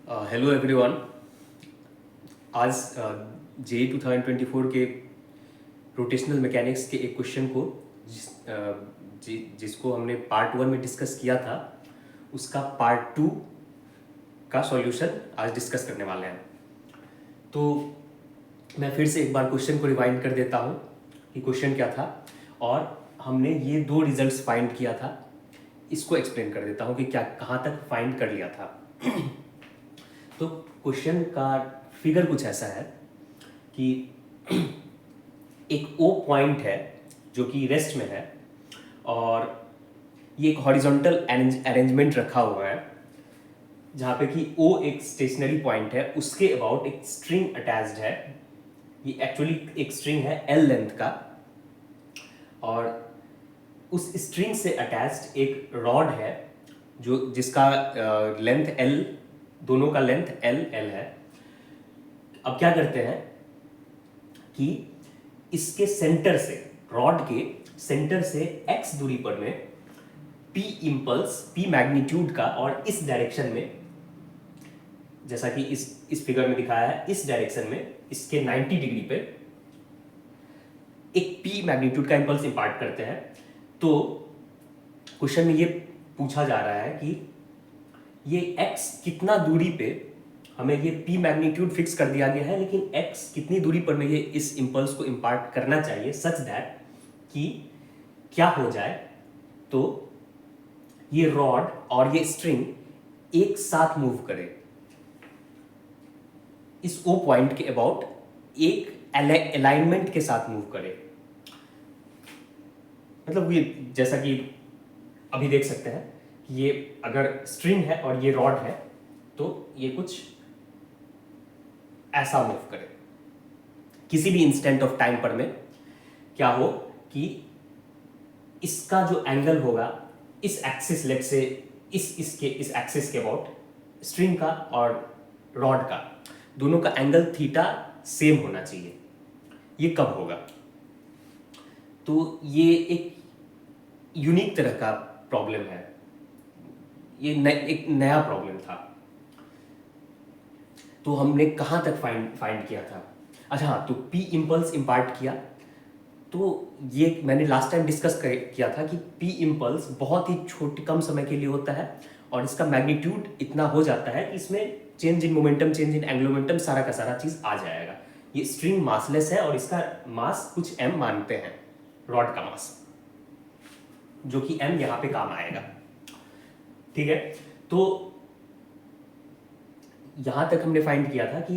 Hello everyone. आज जे 2024 के rotational mechanics के एक क्वेश्चन को जिसको हमने पार्ट 1 में डिस्कस किया था, उसका पार्ट 2 का सॉल्यूशन आज डिस्कस करने वाले हैं। तो मैं फिर से एक बार क्वेश्चन को रिवाइंड कर देता हूँ कि क्वेश्चन क्या था, और हमने ये दो रिजल्ट्स फाइंड किया था। इसको एक्सप्लेन कर देता हूँ कि क्या कहाँ तक फाइंड कर लिया था। तो क्वेश्चन का फिगर कुछ ऐसा है कि एक ओ पॉइंट है जो कि रेस्ट में है, और ये एक हॉरिजॉन्टल अरेंजमेंट रखा हुआ है जहाँ पे कि ओ एक स्टेशनरी पॉइंट है, उसके अबाउट एक स्ट्रिंग अटैच्ड है। ये एक्चुअली एक स्ट्रिंग है एल लेंथ का, और उस स्ट्रिंग से अटैच्ड एक रॉड है जो जिसका लेंथ एल, दोनों का लेंथ एल एल है। अब क्या करते हैं कि इसके सेंटर से, रॉड के सेंटर से x दूरी पर में p इंपल्स, p मैग्नीट्यूड का, और इस डायरेक्शन में, जैसा कि इस फिगर में दिखाया है, इस डायरेक्शन में इसके 90 डिग्री पे एक p मैग्नीट्यूड का इंपल्स इंपार्ट करते हैं। तो क्वेश्चन में ये पूछा जा रहा है कि ये x कितना दूरी पे हमें ये p मैग्नीट्यूड फिक्स कर दिया गया है, लेकिन x कितनी दूरी पर में ये इस इंपल्स को इंपार्ट करना चाहिए सच दैट कि क्या हो जाए तो ये रॉड और ये स्ट्रिंग एक साथ मूव करे इस ओ पॉइंट के अबाउट, एक अलाइनमेंट के साथ मूव करे। मतलब ये जैसा कि अभी देख सकते हैं कि ये अगर स्ट्रिंग है और ये रॉड है तो ये कुछ ऐसा मूव करे। किसी भी इंस्टेंट ऑफ टाइम पर में क्या हो कि इसका जो एंगल होगा इस एक्सिस, लेट से इस एक्सिस के अबाउट, स्ट्रिंग का और रॉड का, दोनों का एंगल थीटा सेम होना चाहिए। ये कब होगा? तो ये एक यूनिक तरह का प्रॉब्लम है, ये एक नया प्रॉब्लम था। तो हमने कहाँ तक फाइंड किया था? अच्छा हाँ, तो p इम्पल्स इंपार्ट किया। तो ये मैंने लास्ट टाइम डिस्कस किया था कि p इम्पल्स बहुत ही छोटे कम समय के लिए होता है, और इसका मैग्नीट्यूड इतना हो जाता है कि इसमें change in momentum, change in angular momentum, सारा का सारा चीज़ आ जाएगा। ये स्ट्रिंग मासलेस है और इसका मास कुछ m मानते हैं, रॉड का मास, जो कि m यहाँ पे काम आएगा। ठीक है, तो यहाँ तक हमने फाइंड किया था कि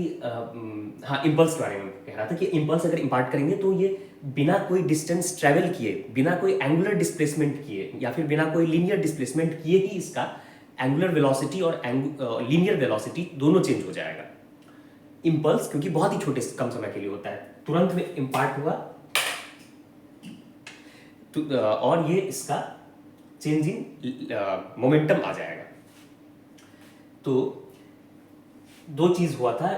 हाँ, इम्पल्स के बारे में कह रहा था कि इम्पल्स अगर इंपार्ट करेंगे तो ये बिना कोई डिस्टेंस ट्रेवल किए, बिना कोई एंगुलर डिस्प्लेसमेंट किए, या फिर बिना कोई लीनियर डिस्प्लेसमेंट किए ही इसका एंगुलर वेलोसिटी और लीनियर वेलोसिटी दोनों चेंज हो जाएगा। इम्पल्स क्योंकि बहुत ही छोटे कम समय के लिए होता है, तुरंत में इंपार्ट हुआ तो, और ये इसका चेंज इन मोमेंटम आ जाएगा। तो दो चीज हुआ था,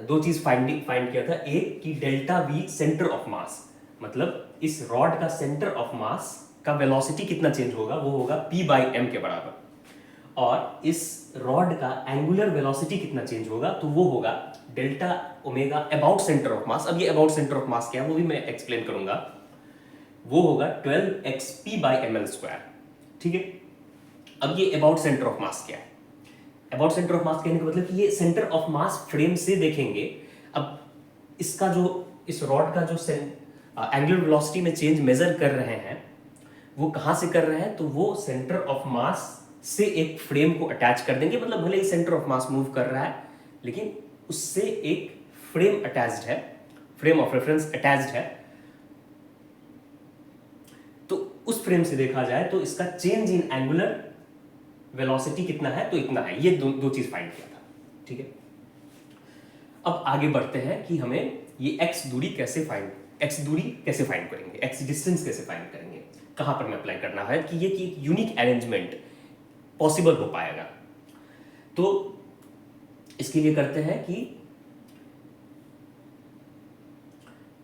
दो चीज फाइंड किया था। एक कि डेल्टा वी सेंटर ऑफ मास, मतलब इस रॉड का सेंटर ऑफ मास का वेलोसिटी कितना चेंज होगा, वो होगा p बाई एम के बराबर, और इस रॉड का एंगुलर वेलोसिटी कितना चेंज होगा तो वो होगा delta omega about centre of मास। अब ये अबाउट सेंटर ऑफ मास क्या है वो भी मैं एक्सप्लेन करूंगा। वो होगा 12xp by M L square. ठीक है, अब ये अबाउट सेंटर ऑफ मास क्या है? अबाउट सेंटर ऑफ मास कहने का मतलब कि ये सेंटर ऑफ मास फ्रेम से देखेंगे। अब इसका जो, इस रॉड का जो एंगुलर वेलोसिटी में चेंज मेजर कर रहे हैं वो कहाँ से कर रहे हैं, तो वो सेंटर ऑफ मास से एक फ्रेम को अटैच कर देंगे। मतलब भले ही सेंटर ऑफ मास मूव कर रहा है लेकिन उससे एक फ्रेम अटैच्ड है, फ्रेम ऑफ रेफरेंस अटैच्ड है। तो उस फ्रेम से देखा जाए तो इसका चेंज इन एंगुलर वेलोसिटी कितना है, तो इतना है। ये दो चीज फाइंड किया था। ठीक है, अब आगे बढ़ते हैं कि हमें ये x दूरी कैसे फाइंड करेंगे, x डिस्टेंस कैसे फाइंड करेंगे, कहां पर में अप्लाई करना है कि ये कि एक यूनिक अरेंजमेंट पॉसिबल हो पाएगा। तो इसके लिए करते हैं कि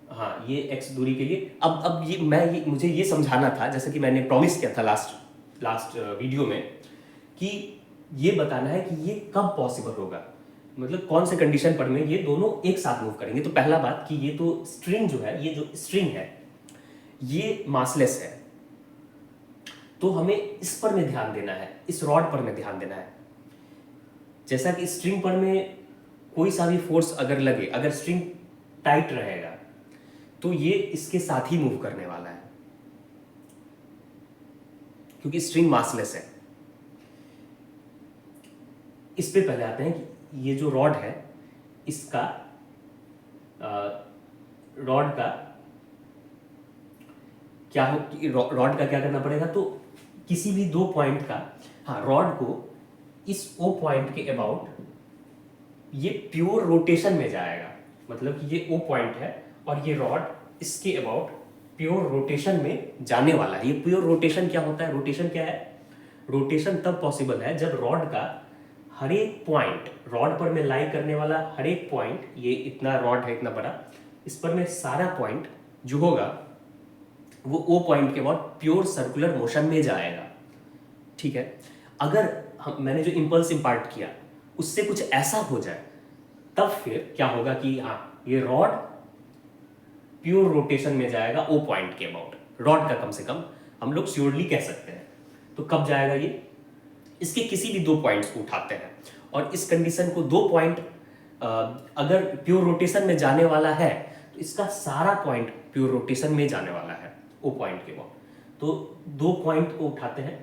हाँ, ये x दूरी के लिए अब मुझे ये समझाना था, जैसा कि मैंने प्रॉमिस किया था लास्ट वीडियो में, कि ये बताना है कि ये कब पॉसिबल होगा। मतलब कौन से कंडीशन पर में ये दोनों एक साथ मूव करेंगे। तो पहला बात कि ये तो स्ट्रिंग जो है, ये जो स्ट्रिंग है ये मासलेस है, तो हमें इस पर में ध्यान देना है, इस रॉड पर में ध्यान देना है। जैसा कि स्ट्रिंग पर में कोई सा भी फोर्स अगर लगे, अगर स्ट्रिंग टाइट रहेगा तो ये इसके साथ ही मूव करने वाला है, क्योंकि स्ट्रिंग मासलेस है। इस पे पहले आते हैं कि ये जो रॉड है इसका रॉड का क्या हो, रॉड का क्या करना पड़ेगा। तो किसी भी दो पॉइंट का, हाँ, रॉड को इस ओ पॉइंट के अबाउट ये प्योर रोटेशन में जाएगा। मतलब कि ये ओ पॉइंट है और ये रॉड इसके अबाउट प्योर रोटेशन में जाने वाला है। ये प्योर रोटेशन क्या होता है, रोटेशन क्या है, रोटेशन तब पॉसिबल है जब रॉड का हर एक पॉइंट, रॉड पर में लाई करने वाला हर एक पॉइंट, ये इतना रॉड है इतना बड़ा, इस पर में सारा पॉइंट जो होगा वो ओ पॉइंट के बाद प्योर सर्कुलर मोशन में जाएगा। ठीक है, अगर मैंने जो इंपल्स इंपार्ट किया उससे कुछ ऐसा हो जाए तब फिर क्या होगा कि हाँ, ये रॉड प्योर रोटेशन में जाएगा ओ पॉइंट के अबाउट। रॉड का कम से कम हम लोग श्योरली कह सकते हैं। तो कब जाएगा ये, इसके किसी भी दो पॉइंट्स को उठाते हैं और इस कंडीशन को दो पॉइंट अगर प्योर रोटेशन में जाने वाला है तो इसका सारा पॉइंट प्योर रोटेशन में जाने वाला है ओ पॉइंट के बाद। तो दो पॉइंट को उठाते हैं,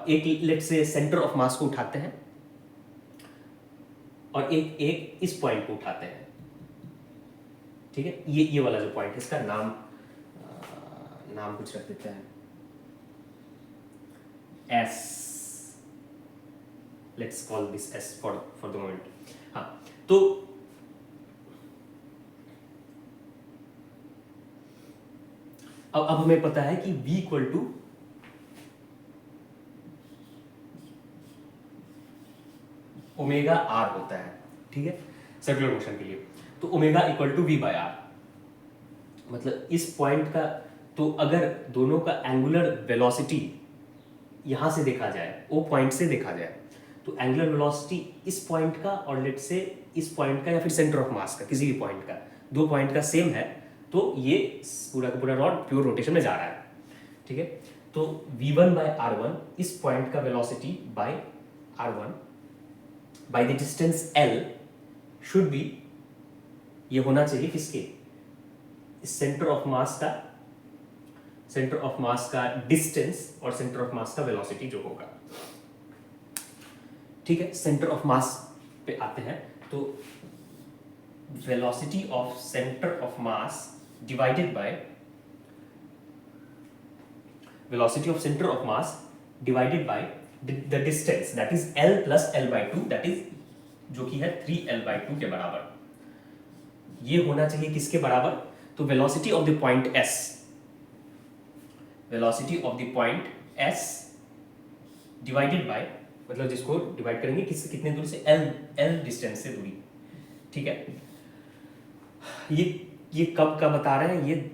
एक लेट से सेंटर ऑफ मास को उठाते हैं और एक इस पॉइंट को उठाते हैं। ठीक है, ये वाला जो पॉइंट है इसका नाम कुछ रख देते हैं, S, let's call this S for the moment. हाँ, तो अब हमें पता है कि v equal to omega r होता है। ठीक है, सर्कुलर मोशन के लिए तो omega equal to v by r. मतलब इस पॉइंट का, तो अगर दोनों का एंगुलर वेलोसिटी यहां से देखा जाए, ओ पॉइंट से देखा जाए, तो एंगुलर वेलोसिटी इस पॉइंट का और लेट से इस पॉइंट का या फिर सेंटर ऑफ मास का, किसी भी पॉइंट का, दो पॉइंट का सेम है, तो ये पूरा का पूरा रॉड प्योर रोटेशन में जा रहा है। ठीक है, तो v1 बाय r1 इस पॉइंट का velocity bye r1 by the distance l should be, ये होना चाहिए किसके, इस सेंटर ऑफ मास का डिस्टेंस और सेंटर ऑफ मास का वेलोसिटी जो होगा। ठीक है, सेंटर ऑफ मास पे आते हैं तो velocity of centre of mass divided by velocity of center of mass divided by the distance, that is L plus L by 2, that is जो कि है 3L by 2 के बराबर। ये होना चाहिए किसके बराबर, तो velocity of the point S, velocity of the point S divided by, मतलब जिसको डिवाइड करेंगे कितने दूरी से, L डिस्टेंस से दूरी। ठीक है, ये कब का बता रहे हैं,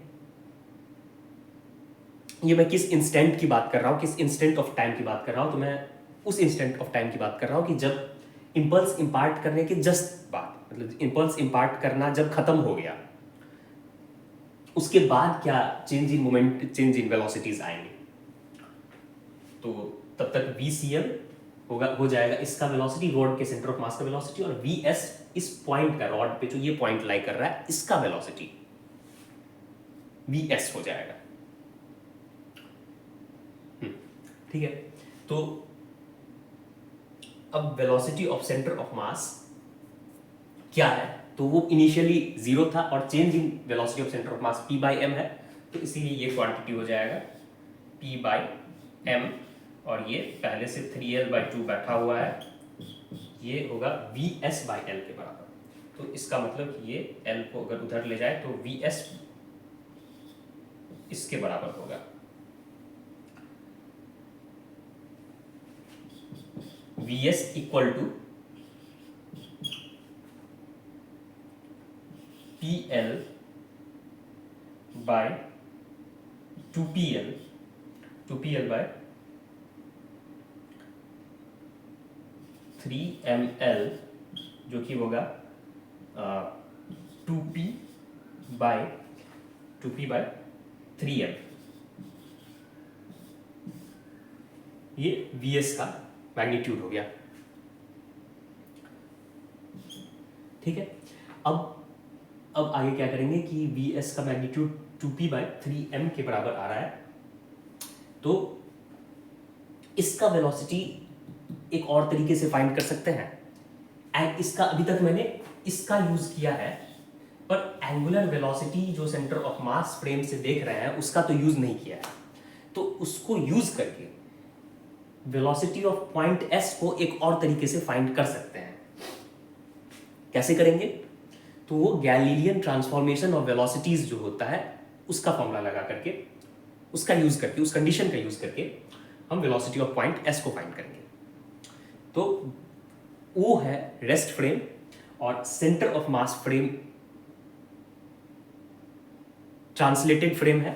ये मैं किस इंस्टेंट की बात कर रहा हूँ, किस इंस्टेंट ऑफ टाइम की बात कर रहा हूँ, तो मैं उस इंस्टेंट ऑफ टाइम की बात कर रहा हूँ कि जब इंपल्स इंपार्ट करने के जस्ट बाद, मतलब इंपल्स इंपार्ट करना जब खत्म हो गया उसके बाद क्या change in moment, change in velocities आएंगे। तो तब तक VCL हो जाएगा इसका वेलोसिटी, रॉड के सेंटर ऑफ मास का वेलोसिटी, और VS इस पॉइंट का, रॉड पे जो ये पॉइंट लाई कर रहा है इसका वेलोसिटी VS हो जाएगा। ठीक है, तो अब velocity of centre of mass क्या है, तो वो इनिशियली 0 था और change in velocity of centre of mass P by M है, तो इसीलिए ये क्वांटिटी हो जाएगा P बाई M, और ये पहले से 3L by 2 बैठा हुआ है, ये होगा VS बाई L के बराबर। तो इसका मतलब कि ये L को अगर उधर ले जाए तो VS इसके बराबर होगा, VS equal to PL by 2PL by 3ML जो कि होगा 2p बाय 3m। ये vs का मैग्नीट्यूड हो गया। ठीक है, अब आगे क्या करेंगे कि vs का मैग्नीट्यूड 2p बाय 3m के बराबर आ रहा है, तो इसका वेलोसिटी एक और तरीके से फाइंड कर सकते हैं। एंड इसका अभी तक मैंने इसका यूज किया है, पर एंगुलर वेलोसिटी जो सेंटर ऑफ मास फ्रेम से देख रहे हैं उसका तो यूज नहीं किया है। तो उसको यूज करके वेलोसिटी ऑफ पॉइंट एस को एक और तरीके से फाइंड कर सकते हैं। कैसे करेंगे? तो वो गैलीलियन ट्रांसफॉर्मेशन ऑफ वेलोसिटीज जो होता है उसका फॉर्मूला लगा करके, उसका यूज करके, उस कंडीशन का यूज करके हम वेलोसिटी ऑफ पॉइंट एस को फाइंड करेंगे। तो वो है रेस्ट फ्रेम और centre of mass frame translated frame है।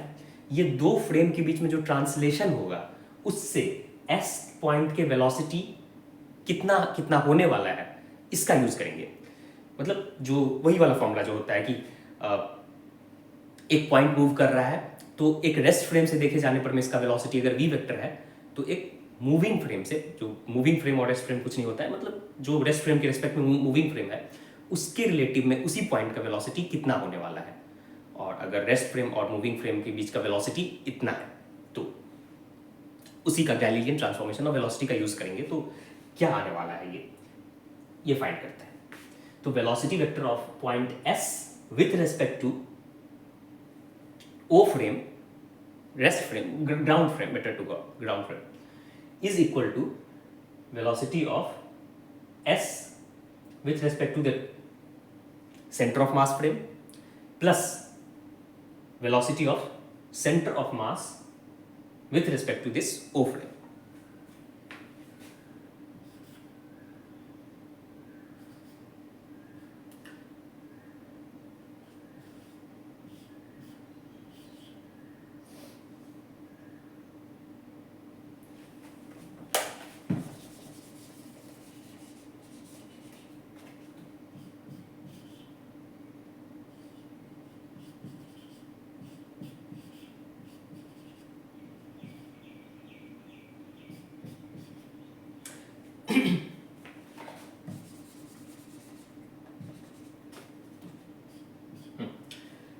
ये दो फ्रेम के बीच में जो ट्रांसलेशन होगा उससे एस पॉइंट के वेलोसिटी कितना कितना होने वाला है इसका यूज करेंगे। मतलब जो वही वाला फॉर्मूला जो होता है कि एक पॉइंट मूव कर रहा है तो एक रेस्ट फ्रेम से देखे जाने पर में इसका वेलोसिटी अगर v वेक्टर है, तो एक मूविंग फ्रेम से, जो मूविंग फ्रेम और रेस्ट फ्रेम कुछ नहीं होता है, मतलब जो रेस्ट फ्रेम के रिस्पेक्ट में मूविंग फ्रेम है उसके रिलेटिव में उसी पॉइंट का वेलोसिटी कितना होने वाला है। और अगर रेस्ट फ्रेम और मूविंग फ्रेम के बीच का वेलोसिटी इतना है तो उसी का गैलीलियन ट्रांसफॉर्मेशन ऑफ वेलोसिटी का यूज करेंगे। तो क्या आने वाला है ये फाइंड करते हैं। तो velocity vector of point S with respect to O frame, rest frame, ground frame, better to ground frame, is equal to velocity of S with respect to the centre of mass frame plus velocity of center of mass with respect to this O frame.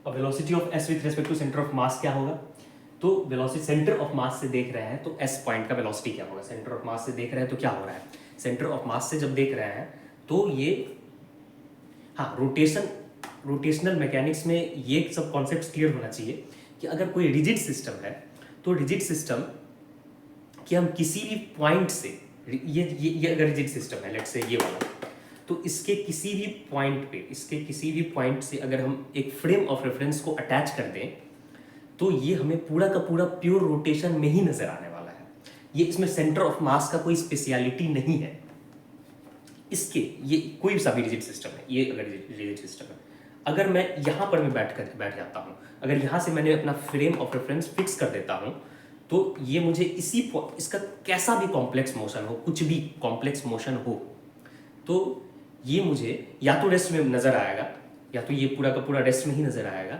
अब velocity of S with respect to centre of mass क्या होगा? तो velocity centre of मास से देख रहे हैं तो S point का वेलोसिटी क्या होगा? सेंटर ऑफ मास से देख रहे हैं तो क्या हो रहा है? सेंटर ऑफ मास से जब देख रहे हैं तो ये, हाँ, रोटेशनल मैकेनिक्स में ये सब कॉन्सेप्ट्स क्लियर होना चाहिए कि अगर कोई रिजिड सिस्टम है तो रिजिड सिस्टम कि हम किसी भी पॉइंट से, ये अगर रिजिड सिस्टम है, लेट्स से ये वाला, तो इसके किसी भी पॉइंट से अगर हम एक फ्रेम ऑफ रेफरेंस को अटैच कर दें तो ये हमें पूरा का पूरा प्योर रोटेशन में ही नजर आने वाला है। ये इसमें सेंटर ऑफ मास का कोई स्पेशलिटी नहीं है। इसके ये कोई सा भी रिजिड सिस्टम है, ये अगर रिजिड सिस्टम है, अगर मैं यहाँ पर मैं बैठ जाता हूँ, अगर यहाँ से मैंने अपना फ्रेम ऑफ रेफरेंस फिक्स कर देता हूँ तो ये मुझे इसका कैसा भी कॉम्प्लेक्स मोशन हो, कुछ भी कॉम्प्लेक्स मोशन हो, तो ये मुझे या तो रेस्ट में नजर आएगा, या तो ये पूरा का पूरा रेस्ट में ही नजर आएगा,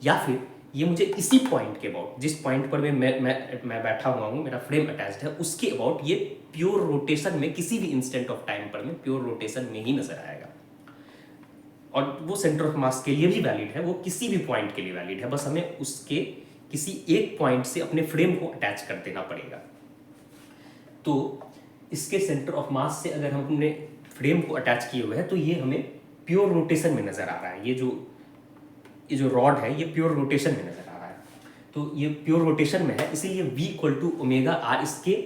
या फिर ये मुझे इसी पॉइंट के अबाउट, जिस पॉइंट पर मैं बैठा हुआ हूँ, मेरा फ्रेम अटैच्ड है, उसके अबाउट ये प्योर रोटेशन में किसी भी इंस्टेंट ऑफ टाइम पर में प्योर रोटेशन में ही नजर आएगा। और वो सेंटर ऑफ मास के लिए भी वैलिड है, वो किसी भी पॉइंट के लिए वैलिड है, बस हमें उसके किसी एक पॉइंट से अपने फ्रेम को अटैच कर देना पड़ेगा। तो इसके सेंटर ऑफ मास से अगर हमने फ्रेम को अटैच किए हुए हैं तो ये हमें प्योर रोटेशन में नजर आ रहा है। ये जो रॉड है ये प्योर रोटेशन में नजर आ रहा है, तो ये प्योर रोटेशन में है, इसीलिए v equal to omega r इसके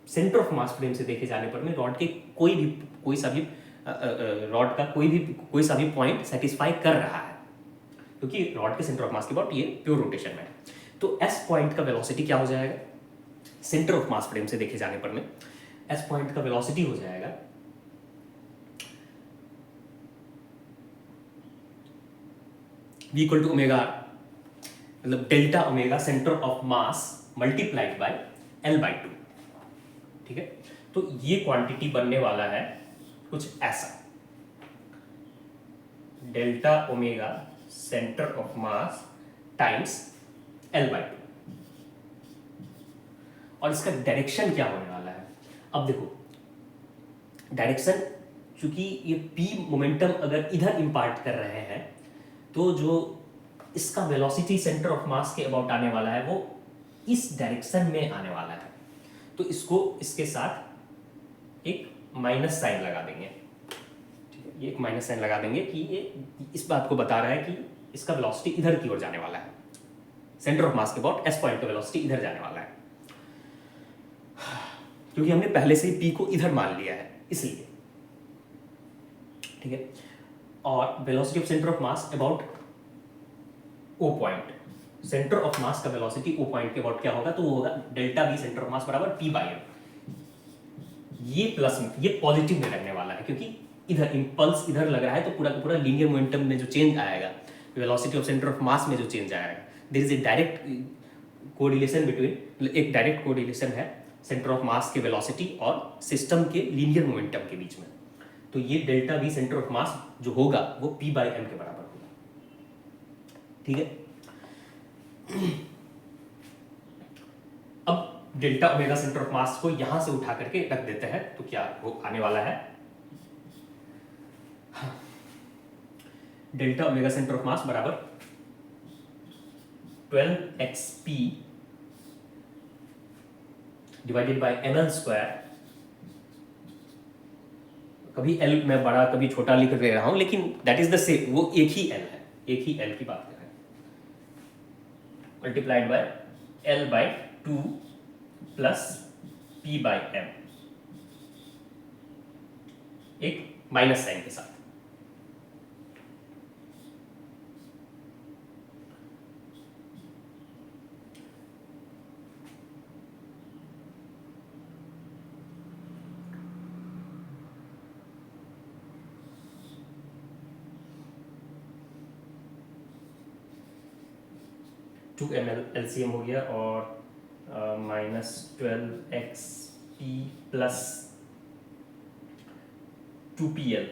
सेंटर ऑफ मास फ्रेम से देखे जाने पर में रॉड के कोई सा भी रॉड का कोई सा भी पॉइंट सेटिस्फाई कर रहा है, क्योंकि रॉड के सेंटर ऑफ मास के अबाउट ये प्योर रोटेशन में है। तो एस पॉइंट का वेलोसिटी क्या हो जाएगा? सेंटर ऑफ मास फ्रेम से देखे जाने पर में एस पॉइंट का वेलोसिटी हो जाएगा v इक्वल टू ओमेगा, मतलब delta omega centre of mass multiplied by L/2। ठीक है, तो ये क्वांटिटी बनने वाला है कुछ ऐसा। Delta omega centre of mass times L/2। और इसका डायरेक्शन क्या होने वाला है? अब देखो डायरेक्शन, चूंकि ये P मोमेंटम अगर इधर इम्पार्ट कर रहे हैं तो जो इसका वेलोसिटी सेंटर ऑफ मास के अबाउट आने वाला है वो इस डायरेक्शन में आने वाला है। तो इसको इसके साथ एक माइनस साइन लगा देंगे, ठीक है, ये एक माइनस साइन लगा देंगे कि ये इस बात को बता रहा है कि इसका वेलोसिटी इधर की ओर जाने वाला है, सेंटर ऑफ मास के अबाउट एस पॉइंट का वेलोसिटी इधर जाने वाला है, क्योंकि हमने पहले से ही P को इधर मान लिया है इसलिए, ठीक है। और velocity of centre of mass about O point, centre of मास का वेलोसिटी O पॉइंट के अबाउट क्या होगा, तो वो होगा डेल्टा V सेंटर ऑफ मास बराबर P/m। ये प्लस में, ये पॉजिटिव में लगने वाला है क्योंकि इधर इम्पल्स इधर लग रहा है, तो पूरा का पूरा लीनियर मोमेंटम में जो चेंज आएगा, velocity of centre of mass में जो चेंज आएगा, there is a direct correlation between, एक डायरेक्ट कोरिलेशन है सेंटर ऑफ मास के वेलोसिटी और सिस्टम के लीनियर मोमेंटम के बीच में। तो ये डेल्टा V सेंटर ऑफ मास जो होगा वो P/m के बराबर होगा, ठीक है। अब डेल्टा ओमेगा सेंटर ऑफ मास को यहां से उठा करके रख देते हैं तो क्या वो आने वाला है, डेल्टा ओमेगा सेंटर ऑफ मास बराबर 12xp divided by ml square. कभी L मैं बड़ा कभी छोटा लिख दे रहा हूं, लेकिन दैट इज द सेम, वो एक ही L है, एक ही L की बात कर रहे हैं, multiplied by L/2 plus P/m, एक माइनस साइन के साथ। टू ml LCM हो गया और -12xp plus 2pl,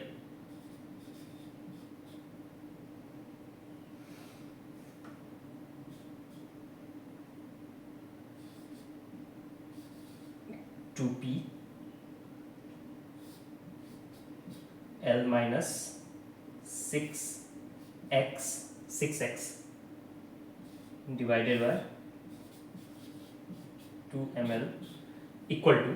two p L minus 6x divided by 2ml equal to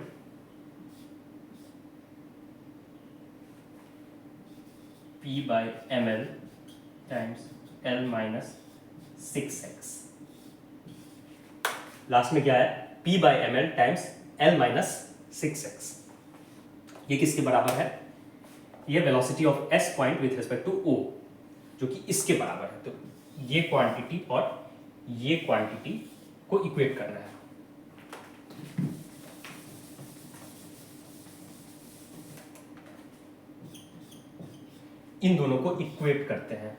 P/ml times L minus 6x। Last में क्या है, P/ml times L minus 6x। ये किसके बराबर है, ये velocity of S point with respect to O जो कि इसके बराबर है। तो ये क्वांटिटी और ये क्वांटिटी को इक्वेट करना है। इन दोनों को इक्वेट करते हैं।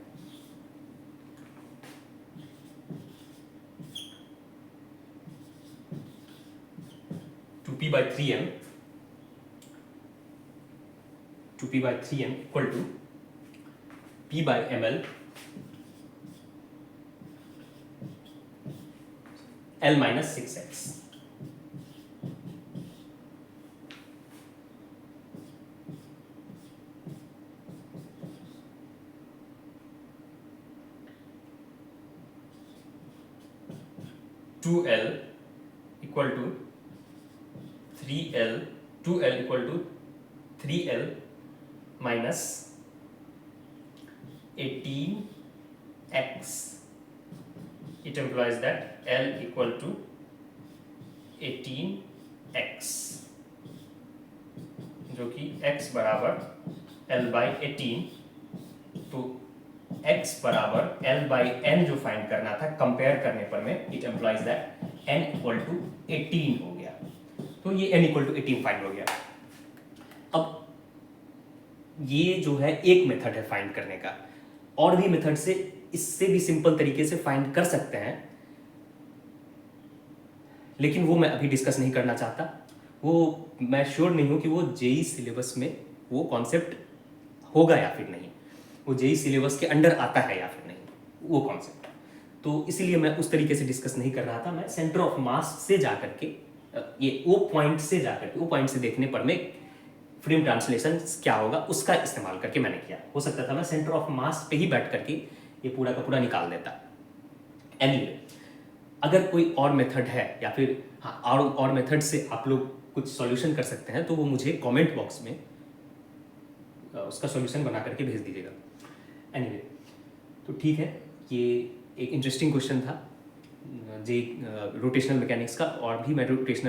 Two p by three m equal to P/ml L minus 6x। Two L equal to 3L, 2L equal to 3L minus 18x। It implies that L equal to 18x, जो कि x बराबर L by 18, तो x बराबर L by n जो find करना था compare करने पर में, it implies that n equal to 18 हो गया। तो ये n equal to 18 फाइंड हो गया। अब ये जो है एक मेथड है फाइंड करने का, और भी मेथड से इससे भी सिंपल तरीके से फाइंड कर सकते हैं, लेकिन वो मैं अभी डिस्कस नहीं करना चाहता। वो मैं श्योर नहीं हूं कि वो जेई सिलेबस में वो कॉन्सेप्ट होगा या फिर नहीं। वो जेई सिलेबस के अंडर आता है या फिर नहीं, वो कॉन्सेप्ट। तो इसीलिए मैं उस तरीके से डिस्कस नहीं कर रहा था, मैं सेंटर ऑफ मास से जा करके ये वो पॉइंट से जा करके वो पॉइंट से देखने पर मैं फिल्म ट्रांसलेशन क्या होगा उसका इस्तेमाल करके मैंने किया। हो सकता था मैं सेंटर ऑफ मास पे ही बैठ करके ये पूरा का पूरा निकाल देता। एनीवे, अगर कोई और मेथड है या फिर हाँ और मेथड से आप लोग कुछ सॉल्यूशन कर सकते हैं तो वो मुझे कमेंट बॉक्स में उसका सॉल्यूशन बना करके भेज दीजिएगा। एनीवे, तो ठीक है, ये एक इंटरेस्टिंग क्वेश्चन था जे रोटेशनल मैकेनिक्स का, और भी मैं रोटेशनल